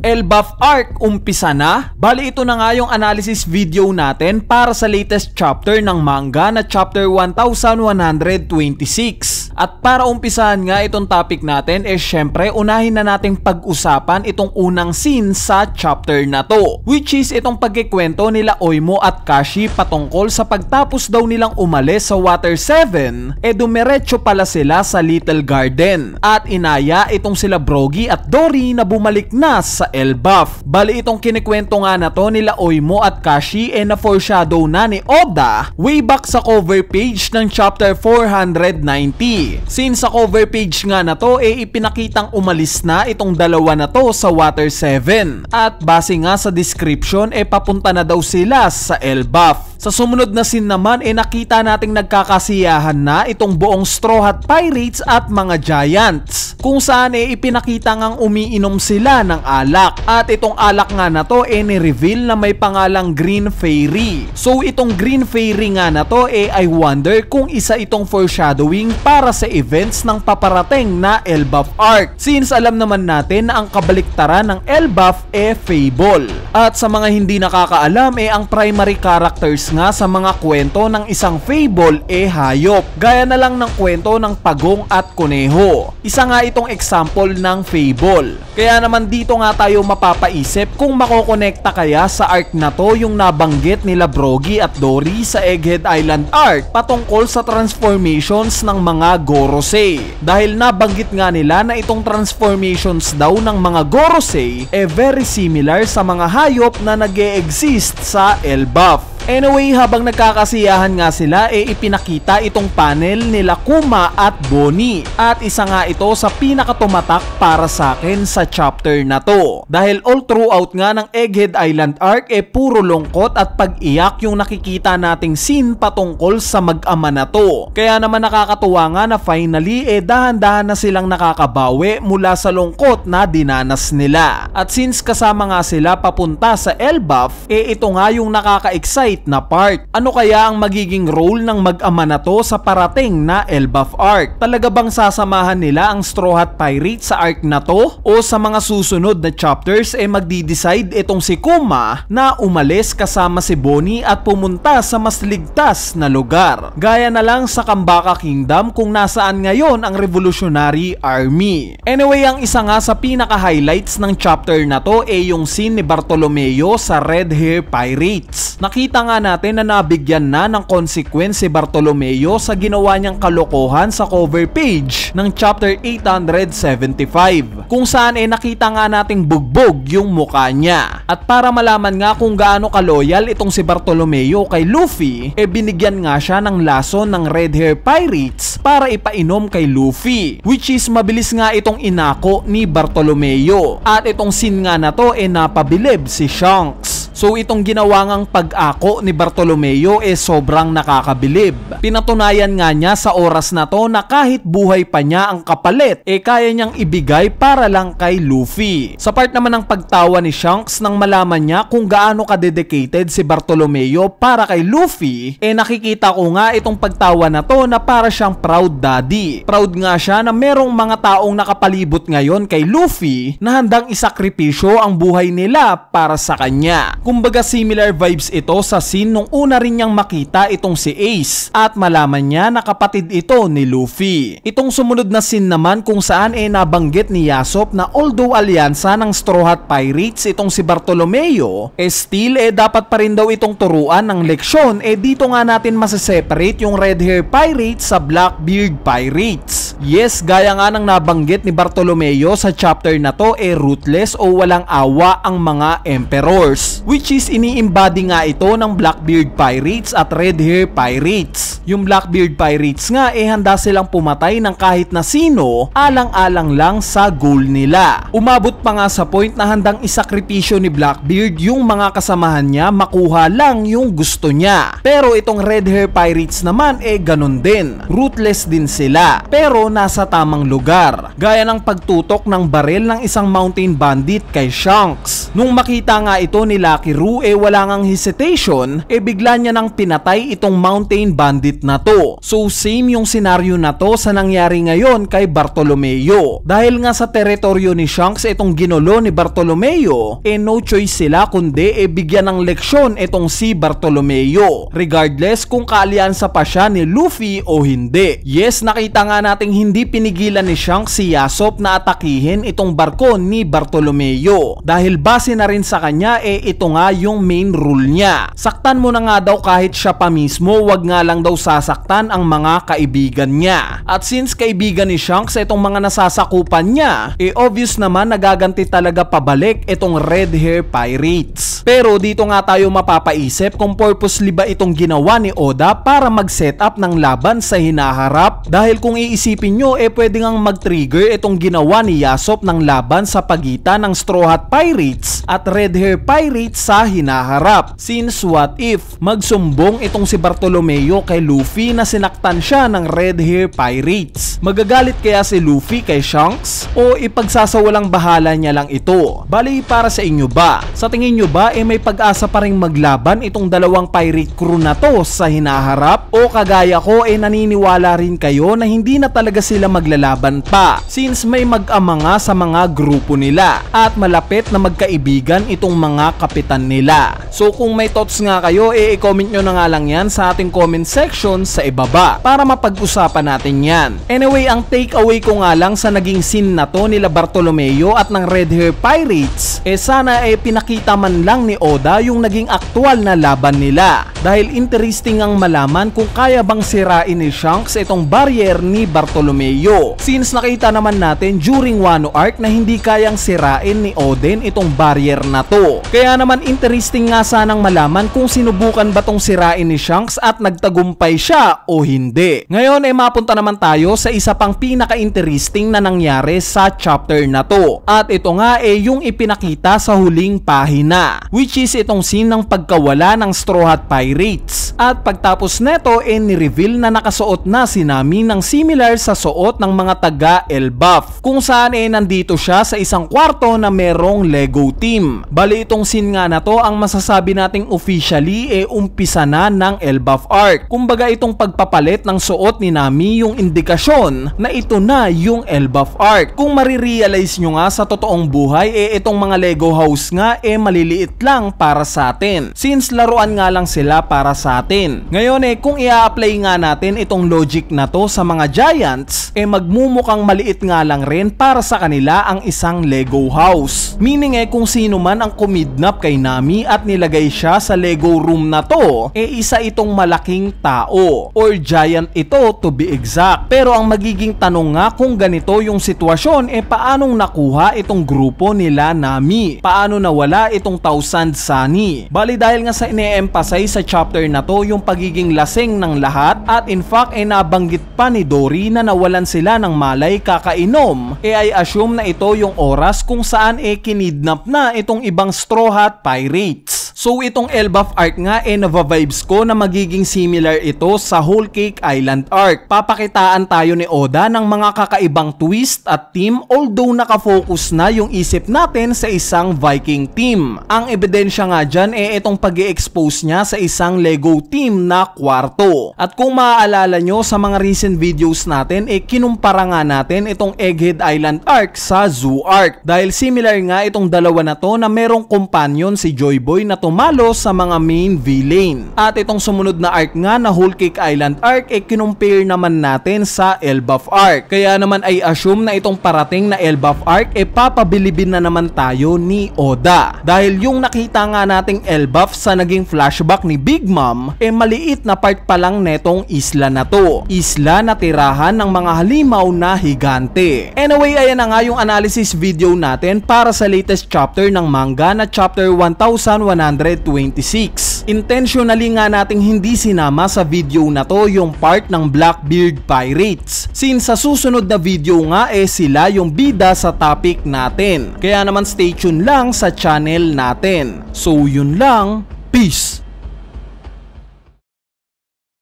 Elbaf Arc, umpisa na? Bali ito na nga yung analysis video natin para sa latest chapter ng manga na chapter 1126. At para umpisahan nga itong topic natin syempre unahin na nating pag-usapan itong unang scene sa chapter na to, which is itong pagkikwento nila Oimo at Kashi patungkol sa pagtapos daw nilang umalis sa Water 7 dumiretso pala sila sa Little Garden at inaya itong sila Brogy at Dory na bumalik na sa Elbaf. Bali itong kinikwento nga na to nila Oimo at Kashi na foreshadow na ni Oda way back sa cover page ng chapter 490. Since sa cover page nga na to ipinakitang umalis na itong dalawa na to sa Water 7 at base nga sa description papunta na daw sila sa Elbaf. Sa sumunod na scene naman nakita nating nagkakasiyahan na itong buong Straw Hat Pirates at mga Giants, kung saan ipinakita ngang umiinom sila ng alak at itong alak nga na to ni-reveal na may pangalang Green Fairy. So itong Green Fairy nga na to I wonder kung isa itong foreshadowing para sa events ng paparating na Elbaf Arc, since alam naman natin na ang kabaliktaran ng Elbaf Fable. At sa mga hindi nakakaalam ang primary characters nga sa mga kwento ng isang fable hayop, gaya na lang ng kwento ng pagong at kuneho. Isa nga itong example ng fable. Kaya naman dito nga tayo mapapaisip kung makokonekta kaya sa arc na to yung nabanggit nila Brogy at Dory sa Egghead Island arc patungkol sa transformations ng mga Gorosei. Dahil nabanggit nga nila na itong transformations daw ng mga Gorosei very similar sa mga hayop na nag-e-exist sa Elbaf. Anyway, habang nagkakasiyahan nga sila ipinakita itong panel nila Kuma at Bonnie at isa nga ito sa pinakatumatak para sa akin sa chapter na to, dahil all throughout nga ng Egghead Island arc puro lungkot at pag-iyak yung nakikita nating scene patungkol sa mag-ama na to. Kaya naman nakakatuwa nga na finally dahan-dahan na silang nakakabawi mula sa lungkot na dinanas nila. At since kasama nga sila papunta sa Elbaf ito nga yung nakaka-excite na part. Ano kaya ang magiging role ng mag-ama na to sa parating na Elbaf arc? Talaga bang sasamahan nila ang Straw Hat Pirates sa arc na to? O sa mga susunod na chapters magdi-decide itong si Kuma na umalis kasama si Bonnie at pumunta sa mas ligtas na lugar, gaya na lang sa Kambaka Kingdom kung nasaan ngayon ang Revolutionary Army. Anyway, ang isa nga sa pinaka-highlights ng chapter na to yung scene ni Bartolomeo sa Red Hair Pirates. Nakita nga natin na nabigyan na ng consequence si Bartolomeo sa ginawa niyang kalokohan sa cover page ng chapter 875, kung saan nakita nga nating bugbog yung mukha niya. At para malaman nga kung gaano kaloyal itong si Bartolomeo kay Luffy binigyan nga siya ng lason ng Red Hair Pirates para ipainom kay Luffy, which is mabilis nga itong inako ni Bartolomeo. At itong scene nga na to napabilib si Shanks. So itong ginawa ngang pag-ako ni Bartolomeo sobrang nakakabilib. Pinatunayan nga niya sa oras na to na kahit buhay pa niya ang kapalit kaya niyang ibigay para lang kay Luffy. Sa part naman ng pagtawa ni Shanks nang malaman niya kung gaano ka-dedicated si Bartolomeo para kay Luffy nakikita ko nga itong pagtawa na to na para siyang proud daddy. Proud nga siya na merong mga taong nakapalibot ngayon kay Luffy na handang isakripisyo ang buhay nila para sa kanya. Kumbaga similar vibes ito sa scene nung una rin niyang makita itong si Ace at malaman niya na kapatid ito ni Luffy. Itong sumunod na scene naman kung saan nabanggit ni Yasop na although alyansa ng Straw Hat Pirates itong si Bartolomeo still dapat pa rin daw itong turuan ng leksyon. Dito nga natin masaseparate yung Red Hair Pirates sa Blackbeard Pirates. Yes, gaya nga ng nabanggit ni Bartolomeo sa chapter na to ruthless o walang awa ang mga emperors, which is ini-embody nga ito ng Blackbeard Pirates at Red Hair Pirates. Yung Blackbeard Pirates nga handa silang pumatay ng kahit na sino alang-alang lang sa goal nila. Umabot pa nga sa point na handang isakripisyo ni Blackbeard yung mga kasamahan niya makuha lang yung gusto niya. Pero itong Red Hair Pirates naman ganun din. Ruthless din sila. Pero nasa tamang lugar, gaya ng pagtutok ng baril ng isang mountain bandit kay Shanks. Nung makita nga ito ni Lucky Roo wala ngang hesitation, bigla niya nang pinatay itong mountain bandit na to. So same yung senaryo na to sa nangyari ngayon kay Bartolomeo. Dahil nga sa teritoryo ni Shanks itong ginulo ni Bartolomeo, no choice sila kundi bigyan ng leksyon itong si Bartolomeo, regardless kung kaalyansa pa siya ni Luffy o hindi. Yes, nakita nga nating hindi pinigilan ni Shanks si Yasopp na atakihin itong barko ni Bartolomeo, dahil base na rin sa kanya ito nga yung main rule niya. Saktan mo na nga daw kahit siya pa mismo, wag nga lang daw sasaktan ang mga kaibigan niya. At since kaibigan ni Shanks itong mga nasasakupan niya, obvious naman nagaganti talaga pabalik itong Red Hair Pirates. Pero dito nga tayo mapapaisip kung purposely ba itong ginawa ni Oda para mag-set up ng laban sa hinaharap, dahil kung iisipin nyo pwede ngang mag-trigger itong ginawa ni Yasopp ng laban sa pagitan ng Straw Hat Pirates at Red Hair Pirates sa hinaharap. Since what if magsumbong itong si Bartolomeo kay Luffy na sinaktan siya ng Red Hair Pirates? Magagalit kaya si Luffy kay Shanks o ipagsasawalang bahala niya lang ito? Bali, para sa inyo ba? Sa tingin nyo ba may pag-asa pa ring maglaban itong dalawang pirate crew na to sa hinaharap? O kagaya ko naniniwala rin kayo na hindi na talaga sila maglalaban pa, since may mag-ama nga sa mga grupo nila at malapit na magkaibigan itong mga kapitan nila? So kung may thoughts nga kayo, i-comment nyo na nga lang yan sa ating comment section sa ibaba para mapag-usapan natin yan. Anyway, ang takeaway ko nga lang sa naging scene na to nila Bartolomeo at ng Red Hair Pirates, sana pinakita man lang ni Oda yung naging aktual na laban nila, dahil interesting ang malaman kung kaya bang sirain ni Shanks itong barrier ni Bartolomeo, since nakita naman natin during Wano Arc na hindi kayang sirain ni Oden itong barrier na to. Kaya naman interesting nga sanang malaman kung sinubukan ba tong sirain ni Shanks at nagtagumpay siya o hindi. Ngayon mapunta naman tayo sa isa pang pinaka-interesting na nangyari sa chapter na to, at ito nga yung ipinakita sa huling pahina, which is itong scene ng pagkawala ng Straw Hat Pirates. At pagtapos neto ni-reveal na nakasuot na si Nami ng similar sa suot ng mga taga Elbaf, kung saan nandito siya sa isang kwarto na merong Lego team. Bali, itong scene nga na to ang masasabi nating officially umpisa na ng Elbaf arc. Kumbaga, itong pagpapalit ng suot ni Nami yung indikasyon na ito na yung Elbaf arc. Kung marirealize nyo nga sa totoong buhay, itong mga Lego house nga maliliit lang para sa atin, since laruan nga lang sila para sa atin. Ngayon kung i-apply nga natin itong logic na to sa mga giants, magmumukhang maliit nga lang rin para sa kanila ang isang Lego house. Meaning kung sino man ang kumidnap kay Nami at nilagay siya sa Lego room na to, isa itong malaking tao or giant ito to be exact. Pero ang magiging tanong nga kung ganito yung sitwasyon, paanong nakuha itong grupo nila Nami? Paano nawala itong Thousand Sunny? Bali, dahil nga sa ine-emphasize sa chapter na to yung pagiging lasing ng lahat, at in fact nabanggit pa ni Dory na nawalan sila ng malay kakainom, I assume na ito yung oras kung saan kinidnap na itong ibang Straw Hat Pirates. So itong Elbaf arc nga nava-vibes ko na magiging similar ito sa Whole Cake Island arc. Papakitaan tayo ni Oda ng mga kakaibang twist at team, although nakafocus na yung isip natin sa isang Viking team. Ang ebidensya nga dyan itong pag-i-expose niya sa isang Lego team na kwarto. At kung maaalala nyo sa mga recent videos natin, kinumpara nga natin itong Egghead Island arc sa Zoo arc, dahil similar nga itong dalawa na to na merong companion si Joy Boy na tumalo sa mga main villain. At itong sumunod na arc nga na Whole Cake Island arc kinumpare naman natin sa Elbaf arc. Kaya naman ay assume na itong parating na Elbaf arc papabilibin na naman tayo ni Oda, dahil yung nakita nga nating Elbaf sa naging flashback ni Big Mom maliit na part pa lang netong isla na to, isla na tirahan ng mga halimaw na higante. Anyway, ayan na nga yung analysis video natin para sa latest chapter ng manga na chapter 1126. Intentionally nga nating hindi sinama sa video na to yung part ng Blackbeard Pirates, since sa susunod na video nga sila yung bida sa topic natin. Kaya naman stay tuned lang sa channel natin. So yun lang, peace!